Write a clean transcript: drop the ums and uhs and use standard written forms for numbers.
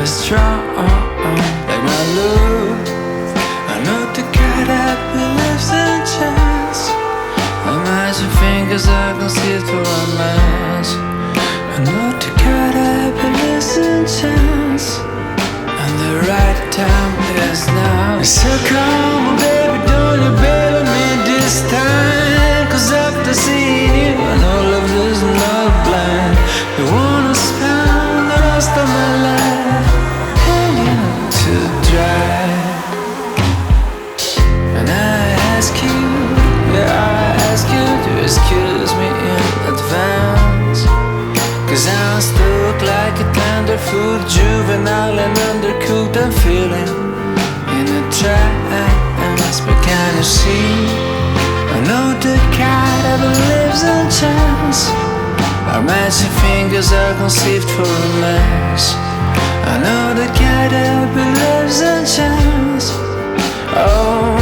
strong like my love. I know the God that believes in chance. My magic fingers are conceived for a match. I know the God that believes in chance. And the right time is now. So come on baby, don't you bail me this time. Cause after seeing you, I know love is not blind. You wanna spend the rest of my life hanging out to dry. And I ask you, yeah I ask you to excuse me in advance. Cause I'm stuck like a tender food, juvenile and undercooked. I'm feeling in a trance, but can you see? I know the kind that believes in chance. Our magic fingers are conceived for a match. I know the guy that believes in chance. Oh,